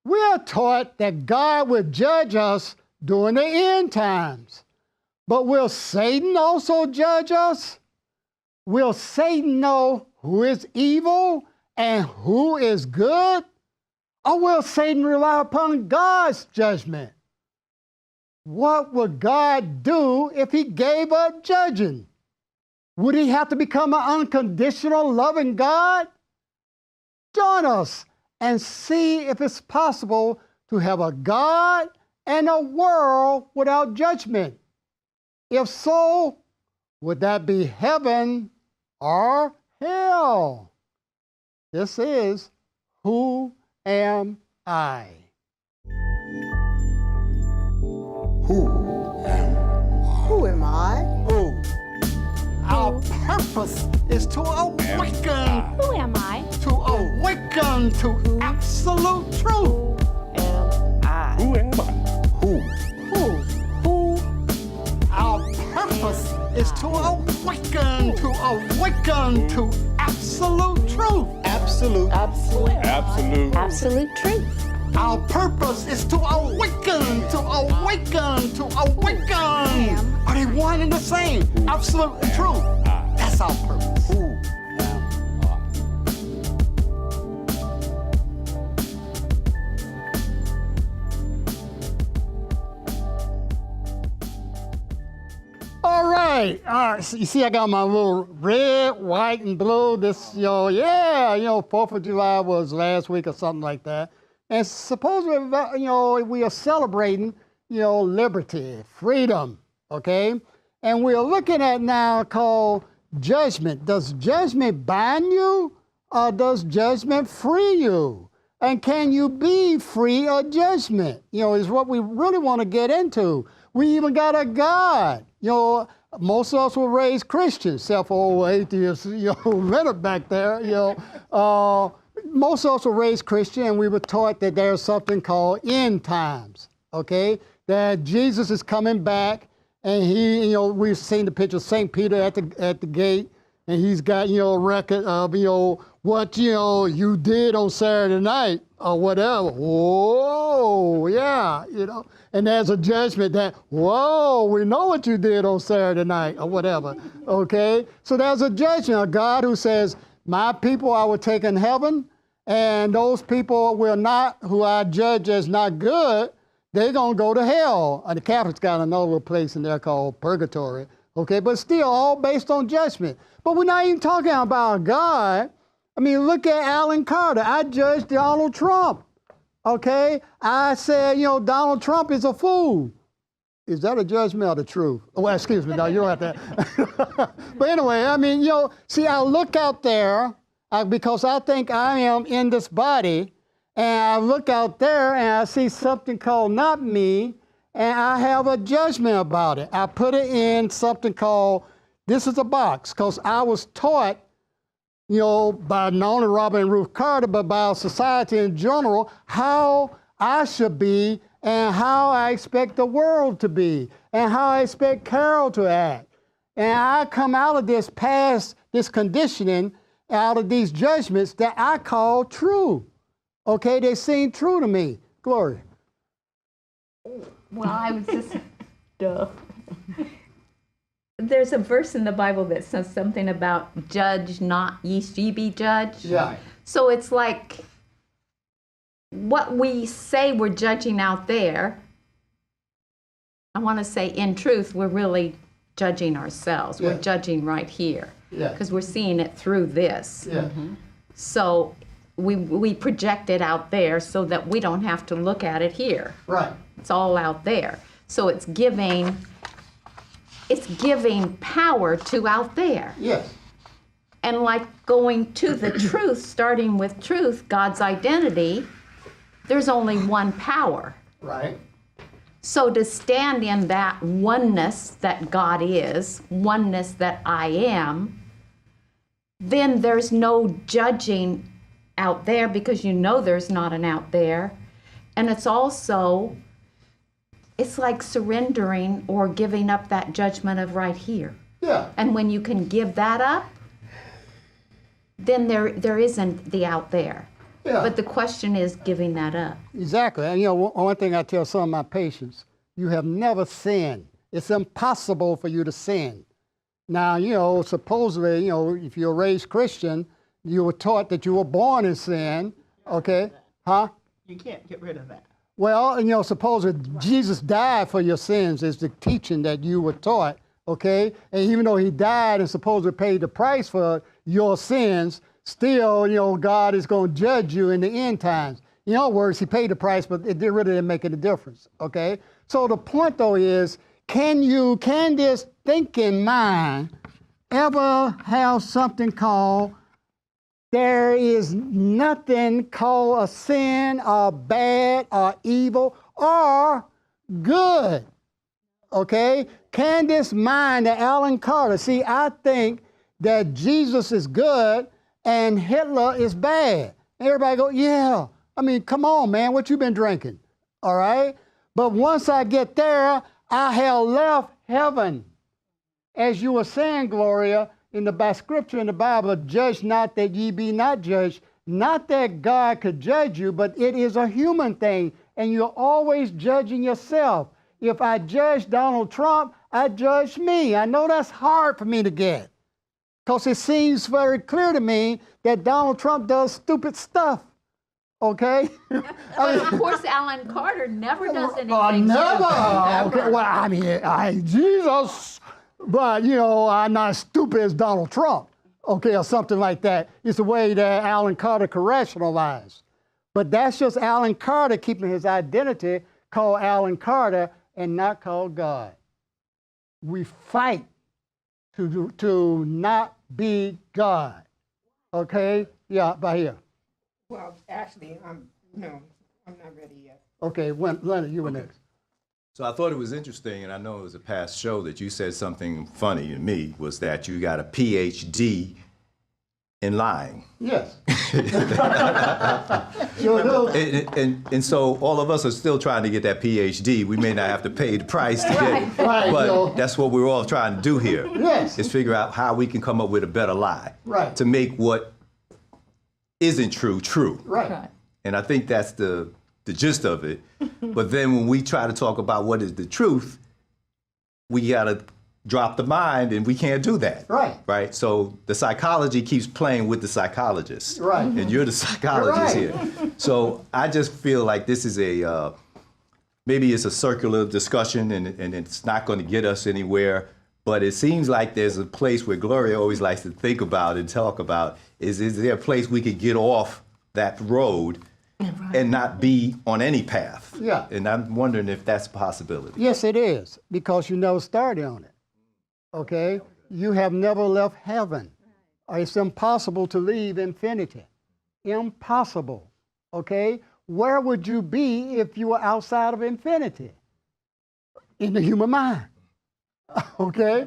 We are taught that God will judge us during the end times. But will Satan also judge us? Will Satan know who is evil and who is good? Or will Satan rely upon God's judgment? What would God do if he gave up judging? Would he have to become an unconditional loving God? Join us and see if it's possible to have a God and a world without judgment. If so, would that be heaven or hell? This is Who Am I? Who am I? Who am I? Who? Our purpose is to awaken. Who am I? To awaken to absolute truth. Am I? Who am I? Who? Who? Our purpose is to awaken to absolute truth. Absolute. Absolute. Absolute. Absolute truth. Our purpose is to awaken. Are they one and the same? Absolute truth. That's our purpose. Who am I? All right. So you see, I got my little red, white, and blue. This, 4th of July was last week or something like that. And supposedly, we are celebrating, liberty, freedom, okay? And we're looking at now called judgment. Does judgment bind you or does judgment free you? And can you be free of judgment? Is what we really want to get into. We even got a God. Most of us were raised Christians, except for old atheists, Leonard back there, most of us were raised Christian, and we were taught that there's something called end times, okay? That Jesus is coming back, and we've seen the picture of St. Peter at the gate, and he's got, a record of, what, you did on Saturday night or whatever. Whoa, yeah, and there's a judgment that, whoa, we know what you did on Saturday night or whatever, okay? So there's a judgment, a God who says, my people I will take in heaven, and those people will not, who I judge as not good, they're going to go to hell. And the Catholics got another little place in there called purgatory, okay? But still, all based on judgment. But we're not even talking about God. I mean, look at Alan Carter. I judged Donald Trump, okay? I said, Donald Trump is a fool. Is that a judgment or the truth? Well, excuse me, no, you don't have that. But anyway, I mean, see, I look out there because I think I am in this body, and I look out there and I see something called not me, and I have a judgment about it. I put it in something called, this is a box, because I was taught, by not only Robert and Ruth Carter, but by our society in general, how I should be and how I expect the world to be, and how I expect Carol to act. And I come out of this past, this conditioning, out of these judgments that I call true. Okay, they seem true to me. Gloria. Well, I was just, duh. There's a verse in the Bible that says something about judge not, ye be judged. Yeah. So it's like, what we say we're judging out there, I want to say in truth, we're really judging ourselves. Yeah. We're judging right here. Yeah. Because we're seeing it through this. Yeah. Mm-hmm. So we project it out there so that we don't have to look at it here. Right. It's all out there. So it's giving power to out there. Yes. And like going to the truth, starting with truth, God's identity, there's only one power. Right. So to stand in that oneness that God is, oneness that I am, then there's no judging out there because there's not an out there. And it's also, it's like surrendering or giving up that judgment of right here. Yeah. And when you can give that up, then there isn't the out there. Yeah. But the question is giving that up. Exactly. And one thing I tell some of my patients, you have never sinned. It's impossible for you to sin. Now, supposedly, if you're raised Christian, you were taught that you were born in sin. Okay? Huh? You can't get rid of that. Well, supposedly Jesus died for your sins is the teaching that you were taught. Okay? And even though he died and supposedly paid the price for your sins, still, God is going to judge you in the end times. In other words, he paid the price, but it really didn't make any difference, okay? So the point, though, is can this thinking mind ever have something called there is nothing called a sin or bad or evil or good, okay? Can this mind, the Alan Carter, see, I think that Jesus is good and Hitler is bad. And everybody go, yeah. I mean, come on, man, what you been drinking? All right? But once I get there, I have left heaven. As you were saying, Gloria, in the scripture in the Bible, judge not that ye be not judged. Not that God could judge you, but it is a human thing, and you're always judging yourself. If I judge Donald Trump, I judge me. I know that's hard for me to get, because it seems very clear to me that Donald Trump does stupid stuff. Okay? But of course, Alan Carter never does anything. Never. stupid. Okay. Well, I mean, Jesus, but I'm not as stupid as Donald Trump. Okay, or something like that. It's the way that Alan Carter could rationalize. But that's just Alan Carter keeping his identity called Alan Carter and not called God. We fight to not be God. Okay? Yeah, by here. Well, actually, I'm not ready yet. Okay, Leonard, you were next. So I thought it was interesting, and I know it was a past show that you said something funny to me, was that you got a PhD in lying. Yes. Sure do. And so all of us are still trying to get that PhD. We may not have to pay the price to get it, Right, but that's what we're all trying to do here. Yes. Is figure out how we can come up with a better lie. Right. To make what isn't true, true. Right. And I think that's the gist of it. But then when we try to talk about what is the truth, we gotta drop the mind, and we can't do that. Right. Right? So the psychology keeps playing with the psychologist. Right. And you're the psychologist Right. here. So I just feel like this is maybe it's a circular discussion, and it's not going to get us anywhere. But it seems like there's a place where Gloria always likes to think about and talk about, is there a place we could get off that road and not be on any path? Yeah. And I'm wondering if that's a possibility. Yes, it is, because you never started on it. Okay? You have never left heaven. It's impossible to leave infinity. Impossible. Okay? Where would you be if you were outside of infinity? In the human mind. Okay?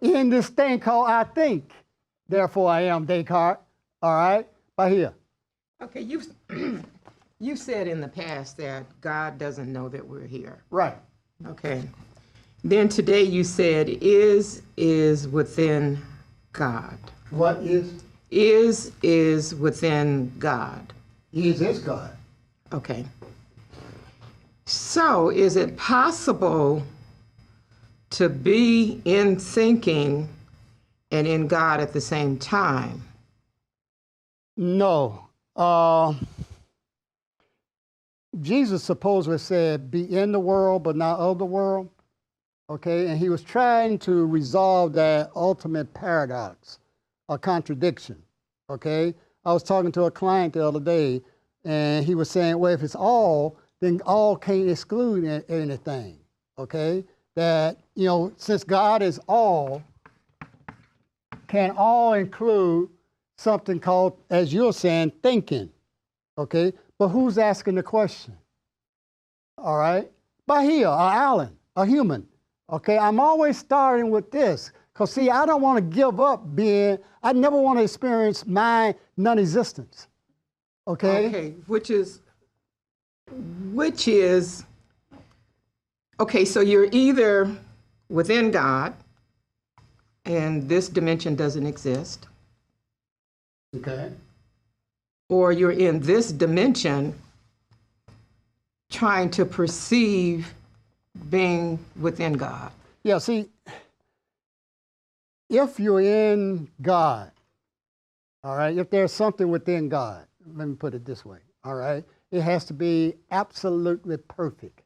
In this thing called I think. Therefore I am, Descartes. All right? By here. Okay, you said in the past that God doesn't know that we're here. Right. Okay. Then today you said is within God. What is? Is within God. Is God. Okay. So is it possible to be in thinking and in God at the same time? No. Jesus supposedly said, be in the world, but not of the world. Okay, and he was trying to resolve that ultimate paradox, a contradiction. Okay, I was talking to a client the other day, and he was saying, well, if it's all, then all can't exclude anything. Okay, that, since God is all, can all include something called, as you're saying, thinking. Okay, but who's asking the question? All right, Bahia, or Alan, a human. Okay, I'm always starting with this. Because, see, I don't want to give up I never want to experience my non-existence. Okay? Okay, which is, okay, so you're either within God and this dimension doesn't exist, Okay. or you're in this dimension trying to perceive being within God. Yeah, see, if you're in God, all right, if there's something within God, let me put it this way, all right, it has to be absolutely perfect,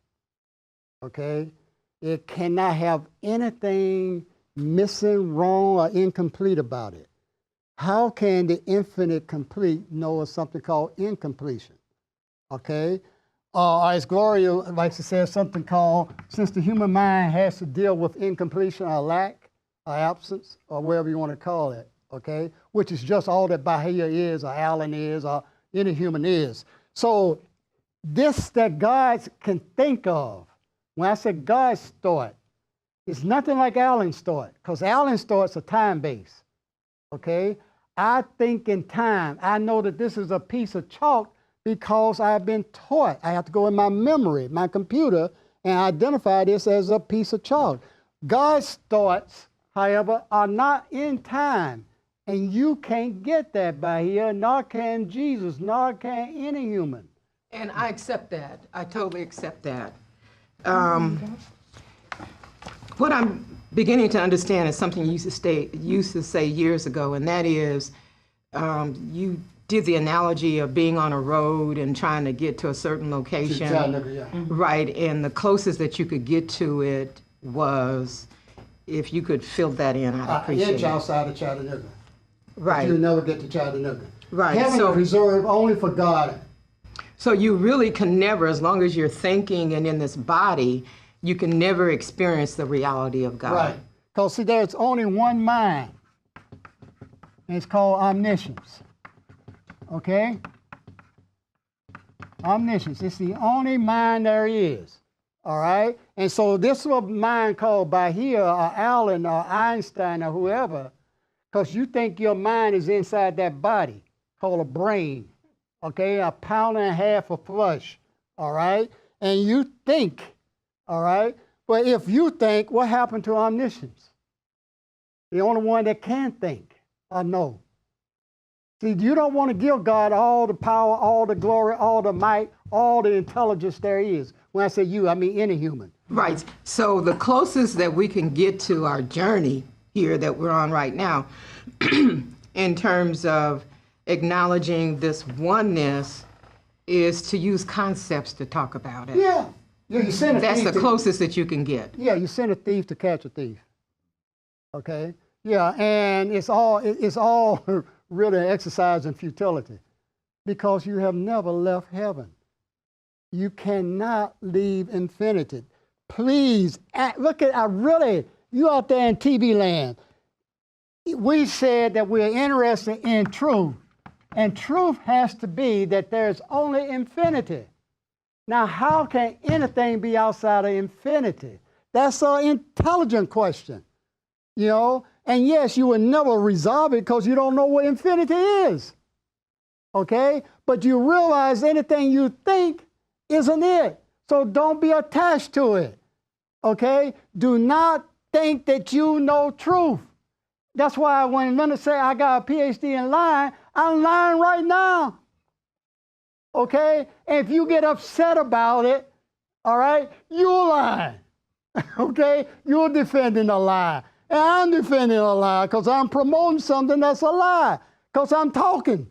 okay? It cannot have anything missing, wrong, or incomplete about it. How can the infinite complete know of something called incompletion? Okay? As Gloria likes to say, something called, since the human mind has to deal with incompletion or lack or absence or whatever you want to call it, okay? Which is just all that Bahia is or Alan is or any human is. So this that God can think of, when I say God's thought, it's nothing like Alan's thought, because Alan's thoughts are time-based, okay? I think in time. I know that this is a piece of chalk because I've been taught. I have to go in my memory, my computer, and identify this as a piece of chalk. God's thoughts, however, are not in time, and you can't get that by here, nor can Jesus, nor can any human. And I accept that. I totally accept that. What I'm beginning to understand is something you used to say years ago, and that is you did the analogy of being on a road and trying to get to a certain location. Right, and the closest that you could get to it was, if you could fill that in, I'd appreciate inch it. outside of Chattanooga. Right. You'll never get to Chattanooga. Right. Heaven is reserved only for God. So you really can never, as long as you're thinking and in this body, you can never experience the reality of God. Right. Because, see, there's only one mind, and it's called omniscience. Okay? Omniscience. It's the only mind there is. All right? And so this is a mind called Bahia or Allen or Einstein or whoever, because you think your mind is inside that body called a brain. Okay? A pound and a half of flesh. All right? And you think. All right? But if you think, what happened to omniscience? The only one that can think or know. See, you don't want to give God all the power, all the glory, all the might, all the intelligence there is. When I say you, I mean any human. Right. So the closest that we can get to our journey here that we're on right now, in terms of acknowledging this oneness, is to use concepts to talk about it. Yeah. Yeah, you send a That's thief the closest that you can get. Yeah, you send a thief to catch a thief. Okay? Yeah, and it's all really an exercise in futility because you have never left heaven. You cannot leave infinity. Please, look at, you out there in TV land, we said that we're interested in truth, and truth has to be that there's only infinity. Now, how can anything be outside of infinity? That's an intelligent question, you know? And yes, you will never resolve it because you don't know what infinity is, okay? But you realize anything you think isn't it. So don't be attached to it, okay? Do not think that you know truth. That's why when Linda say I got a PhD in lying, I'm lying right now. Okay? And if you get upset about it, all right, you're lying. Okay? You're defending a lie. And I'm defending a lie because I'm promoting something that's a lie because I'm talking.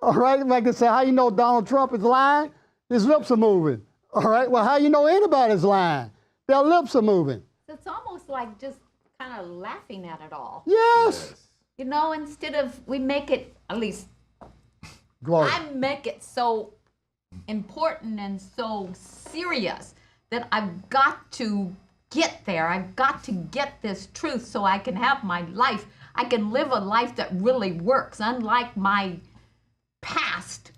All right? Like I say, how you know Donald Trump is lying? His lips are moving. All right? Well, how you know anybody's lying? Their lips are moving. It's almost like just kind of laughing at it all. Yes. You know, instead of, we make it, at least Glory. I make it so important and so serious that I've got to get there. I've got to get this truth so I can have my life. I can live a life that really works, unlike my past.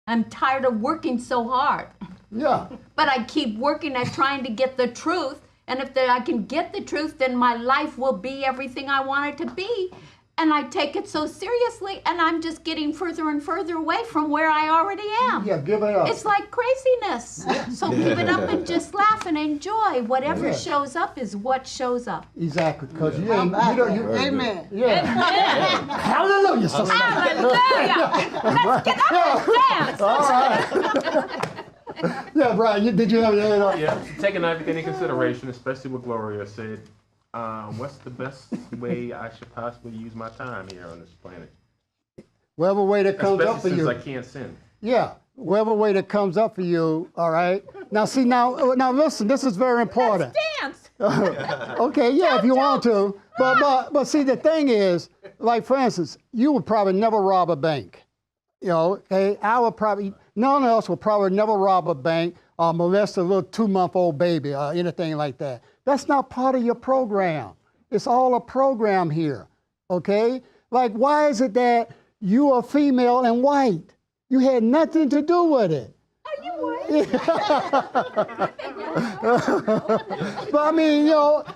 I'm tired of working so hard. Yeah. But I keep working at trying to get the truth. And if I can get the truth, then my life will be everything I want it to be. and I take it so seriously, and I'm just getting further and further away from where I already am. Yeah, give it up. It's like craziness. So give it up and just laugh and enjoy. Whatever shows up is what shows up. Exactly, because you don't. Amen. Yeah. Hallelujah, sister. Hallelujah! Let's get up and dance. All right. Yeah, Brian, did you have anything? Yeah, taking everything in consideration, especially what Gloria said, what's the best way I should possibly use my time here on this planet? Whatever way that comes up for Especially you. since I can't sin. Yeah, whatever way that comes up for you, all right? Now, see, now listen, this is very important. Dance. Okay, yeah, if you want to. But see, the thing is, like, for instance, you would probably never rob a bank. You know, okay? None of us will probably never rob a bank or molest a little 2-month-old baby or anything like that. That's not part of your program. It's all a program here, okay? Like, why is it that you are female and white? You had nothing to do with it. Are you white? But I mean,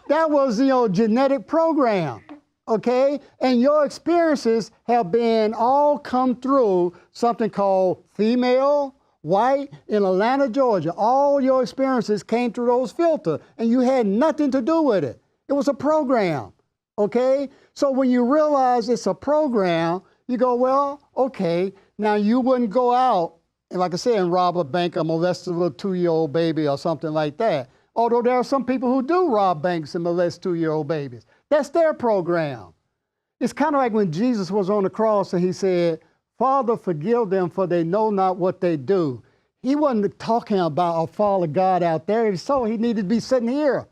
that was, genetic program, okay? And your experiences have been all come through something called female, white, in Atlanta, Georgia. All your experiences came through those filters, and you had nothing to do with it. It was a program, okay? So when you realize it's a program, you go, well, okay, now you wouldn't go out, and like I said, and rob a bank or molest a little 2-year-old baby or something like that. Although there are some people who do rob banks and molest 2-year-old babies. That's their program. It's kind of like when Jesus was on the cross and he said, Father, forgive them, for they know not what they do. He wasn't talking about a Father God out there. So he needed to be sitting here,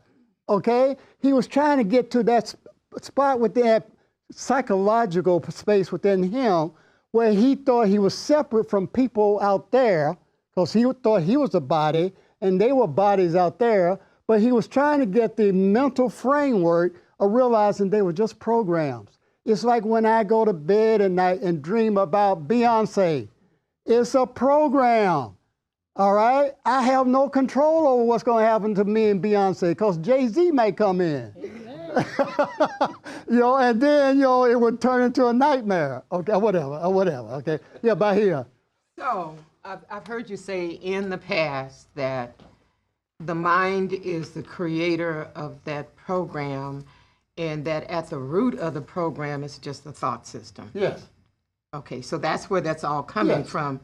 okay? He was trying to get to that spot with that psychological space within him where he thought he was separate from people out there because he thought he was a body and they were bodies out there, but he was trying to get the mental framework of realizing they were just programs. It's like when I go to bed at night and dream about Beyonce. It's a program, all right? I have no control over what's going to happen to me and Beyonce because Jay-Z may come in. And then, it would turn into a nightmare. Okay, whatever, okay? Yeah, by here. So, I've heard you say in the past that the mind is the creator of that program, and that at the root of the program is just the thought system. Yes. Okay, so that's where that's all coming Yes. from.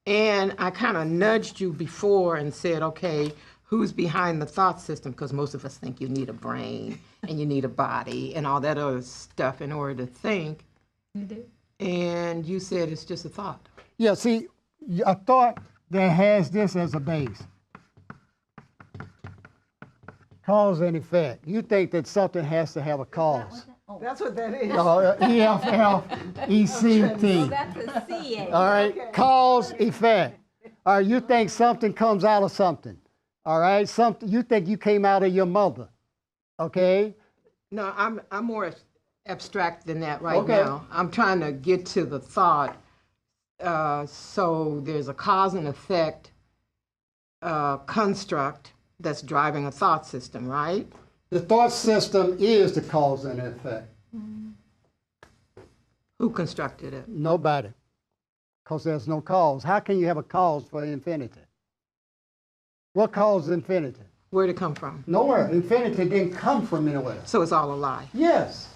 And I kind of nudged you before and said, okay, who's behind the thought system? Because most of us think you need a brain and you need a body and all that other stuff in order to think. You do. And you said it's just a thought. Yeah, see, a thought that has this as a base. Cause and effect. You think that something has to have a cause. That's what that is. EFFECT. That's a CA. All right, Okay. cause, effect. All right, you think something comes out of something. All right, you think you came out of your mother. Okay? No, I'm more abstract than that right Okay. now. I'm trying to get to the thought. So there's a cause and effect construct that's driving a thought system, right? The thought system is the cause and effect. Who constructed it? Nobody. Because there's no cause. How can you have a cause for infinity? What caused infinity? Where'd it come from? Nowhere. Infinity didn't come from anywhere. So it's all a lie. Yes.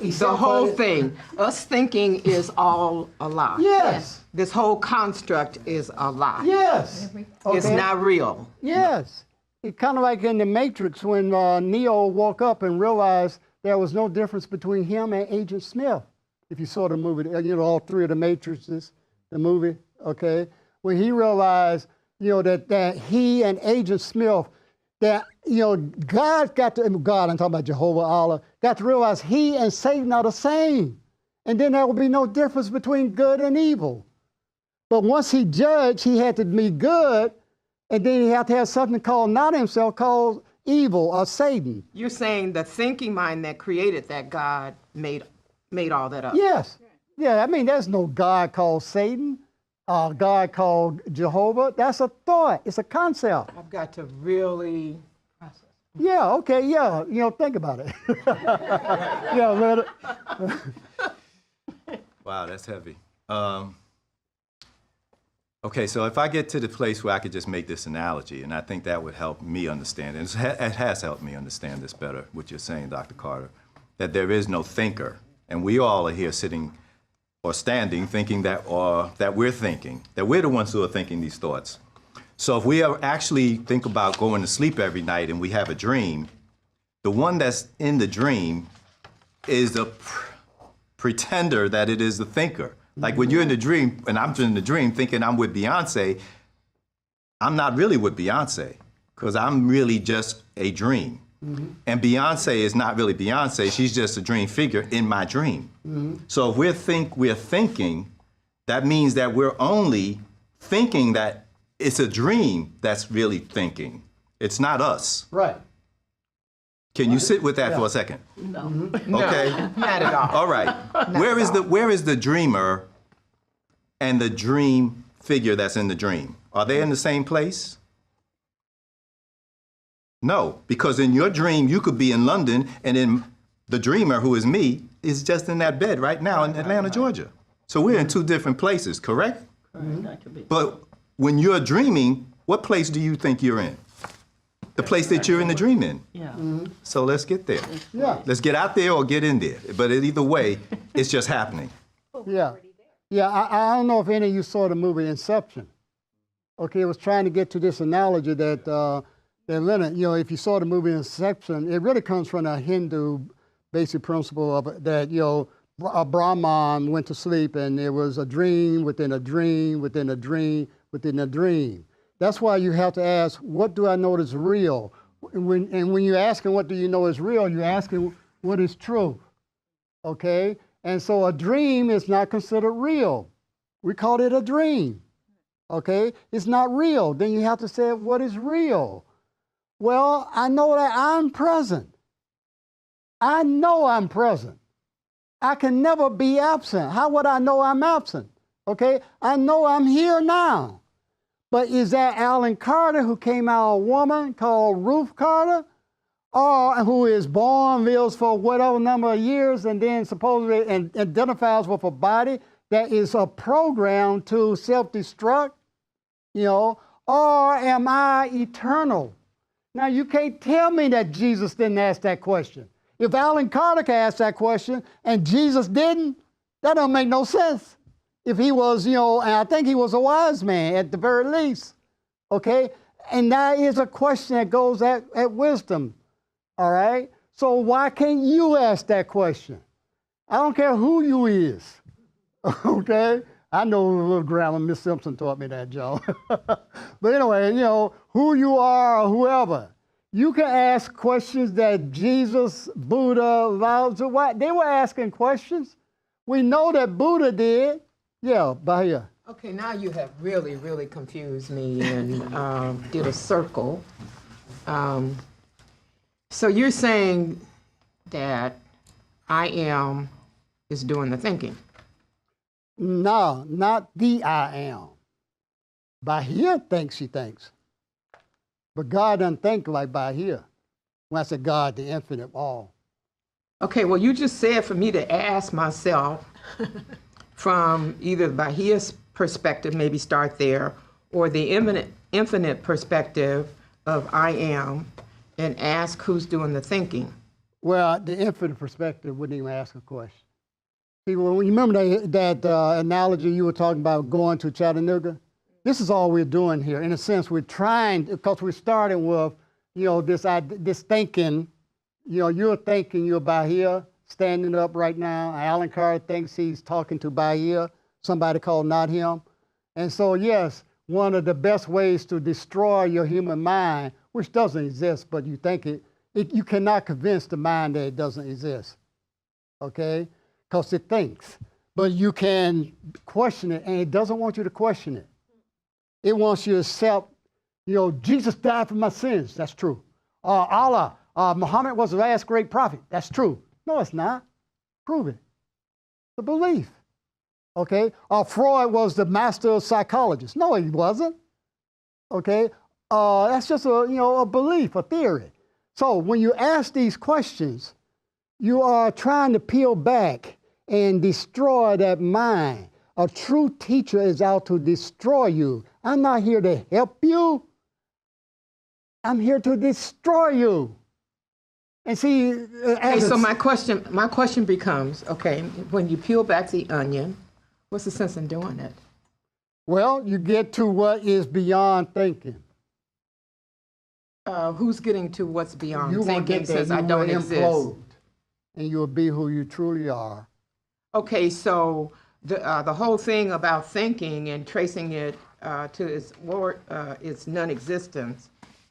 The whole thing, us thinking is all a lie. Yes. This whole construct is a lie. Yes. It's Okay. not real. Yes. It's kind of like in the Matrix when Neo woke up and realized there was no difference between him and Agent Smith. If you saw the movie, all three of the Matrices, the movie, okay? When he realized, that he and Agent Smith, that, God, I'm talking about Jehovah, Allah, got to realize he and Satan are the same. And then there will be no difference between good and evil. But once he judged, he had to be good, and then he had to have something called not himself, called evil or Satan. You're saying the thinking mind that created that God made all that up. Yes. Yeah, I mean, there's no God called Satan, God called Jehovah. That's a thought. It's a concept. I've got to really process. Yeah, okay, yeah. Think about it. Yeah, let it. Wow, that's heavy. Okay, so if I get to the place where I could just make this analogy, and I think that would help me understand, and it has helped me understand this better, what you're saying, Dr. Carter, that there is no thinker, and we all are here sitting or standing thinking that, or that we're thinking, that we're the ones who are thinking these thoughts. So if we are actually think about going to sleep every night and we have a dream, the one that's in the dream is the pretender that it is the thinker. Like when you're in the dream, and I'm in the dream thinking I'm with Beyonce, I'm not really with Beyonce, because I'm really just a dream. And Beyonce is not really Beyonce, she's just a dream figure in my dream. So if we're thinking, that means that we're only thinking that it's a dream that's really thinking. It's not us. Right. Can you sit with that for a second? No, Okay. not at all. All right. Where is the dreamer and the dream figure that's in the dream? Are they in the same place? No, because in your dream you could be in London, and in the dreamer, who is me, is just in that bed right now in Atlanta, Georgia. So we're in two different places, correct? But when you're dreaming, what place do you think you're in? The place that you're in the dream in. Yeah. So let's get there. Yeah. Let's get out there or get in there. But either way, it's just happening. Yeah. Yeah, I don't know if any of you saw the movie Inception. Okay, it was trying to get to this analogy that, that Leonard, you know, if you saw the movie Inception, it really comes from a Hindu basic principle of that, you know, a Brahman went to sleep and there was a dream within a dream within a dream within a dream. That's why you have to ask, what do I know is real? And when you're asking what do you know is real, you're asking what is true, okay? And so a dream is not considered real. We call it a dream, okay? It's not real. Then you have to say, what is real? Well, I know that I'm present. I know I'm present. I can never be absent. How would I know I'm absent? Okay, I know I'm here now. But is that Alan Carter, who came out a woman called Ruth Carter, or who is born, lives for whatever number of years, and then supposedly identifies with a body that is a program to self-destruct, you know, or am I eternal? Now, you can't tell me that Jesus didn't ask that question. If Alan Carter can ask that question and Jesus didn't, that don't make no sense. If he was, you know, and I think he was a wise man at the very least, okay? And that is a question that goes at wisdom, all right? So why can't you ask that question? I don't care who you is, okay? I know a little grammar, Miss Simpson taught me that, Joe. But anyway, you know, who you are or whoever, you can ask questions that Jesus, Buddha, Lao Tzu, they were asking questions. We know that Buddha did. Yeah, by here. Okay, now you have really, really confused me and did a circle. So you're saying that I am is doing the thinking. No, not the I am. Bahia thinks she thinks. But God doesn't think like Bahia. When I say God, the infinite all. Okay, well, you just said for me to ask myself from either Bahia's perspective, maybe start there, or the infinite perspective of I am, and ask who's doing the thinking. Well, the infinite perspective wouldn't even ask a question. See, well, you remember that analogy you were talking about going to Chattanooga? This is all we're doing here. In a sense, we're trying, because we're starting with, you know, this thinking. You know, you're thinking you're Bahia, standing up right now. Alan Carter thinks he's talking to Bahia, somebody called not him. And so, yes, one of the best ways to destroy your human mind, which doesn't exist, but you think you cannot convince the mind that it doesn't exist, okay? Because it thinks. But you can question it, and it doesn't want you to question it. It wants you to accept, you know, Jesus died for my sins. That's true. Allah, Muhammad was the last great prophet. That's true. No, it's not. Prove it. The belief. Okay? Freud was the master psychologist. No, he wasn't. Okay? That's just a belief, a theory. So when you ask these questions, you are trying to peel back and destroy that mind. A true teacher is out to destroy you. I'm not here to help you. I'm here to destroy you. And see, Okay, so my question becomes, okay, when you peel back the onion, what's the sense in doing it? well, you get to what is beyond thinking. Who's getting to what's beyond You won't thinking get there. says You I don't will exist? implode, and you'll be who you truly are. Okay, so the whole thing about thinking and tracing it to its non-existence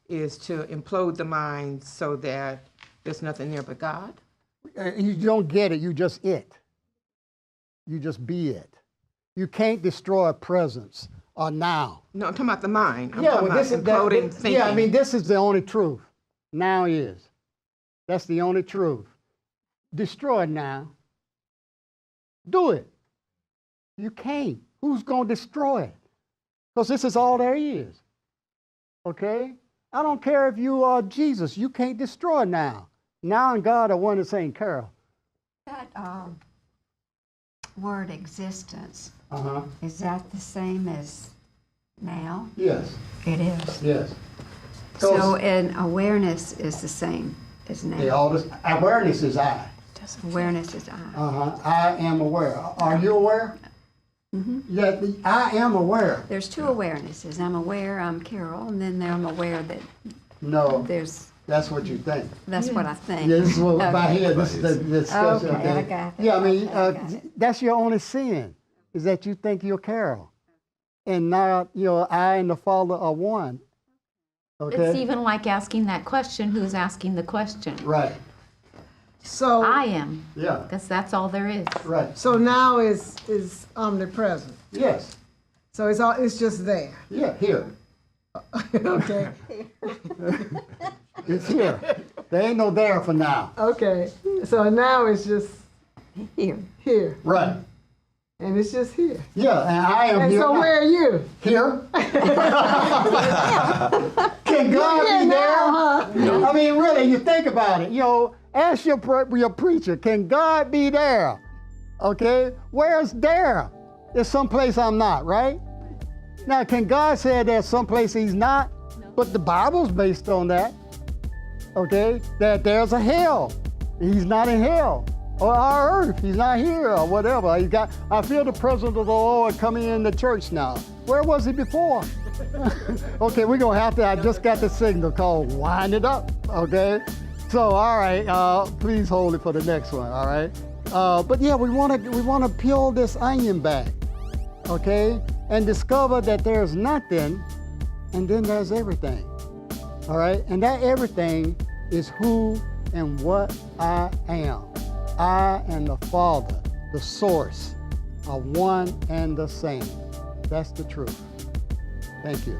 is to implode the mind so that there's nothing there but God? You don't get it. You just it. You just be it. You can't destroy a presence or now. No, I'm talking about the mind. I'm talking about imploding thinking. Yeah, I mean, this is the only truth. Now is. That's the only truth. Destroy it now. Do it. You can't. Who's going to destroy it? Because this is all there is. Okay? I don't care if you are Jesus. You can't destroy it now. Now and God are one and the same. Carol. That word existence, Uh-huh. is that the same as now? Yes. It is. Yes. So, and awareness is the same as now. Yeah, all this awareness is I. Awareness is I. Uh-huh. I am aware. Are you aware? Mm-hmm. Yeah, I am aware. There's two awarenesses. I'm aware I'm Carol, and then I'm aware that No, there's, that's what you think. that's what I think. Yeah, this is what by Okay. here. This is the discussion. Okay, I got it. Yeah, I mean, Okay, I got it. that's your only sin, is that you think you're Carol, and not I and the Father are one. Okay. It's even like asking that question, who's asking the question? Right. So, I am, Yeah. because that's all there is. Right. so now is omnipresent. Yes. So it's just there. Yeah. Here. Okay. It's here. There ain't no there for now. Okay. So now it's just Here. here, Right. and it's just here. Yeah. And I am And here. so now. where are you? Here. Can God be there? I mean, really, you think about it. Ask your preacher, can God be there? Okay? Where's there? There's someplace I'm not, right? Now, can God say there's someplace he's not? But the Bible's based on that. Okay? That there's a hell. He's not in hell. Or our earth, he's not here, or whatever. I feel the presence of the Lord coming in the church now. Where was he before? Okay, we're gonna have to, I just got the signal called wind it up, okay? So, all right, please hold it for the next one, all right? But yeah, we wanna peel this onion back, okay? And discover that there's nothing, and then there's everything, all right? And that everything is who and what I am. I and the Father, the source, are one and the same. That's the truth. Thank you.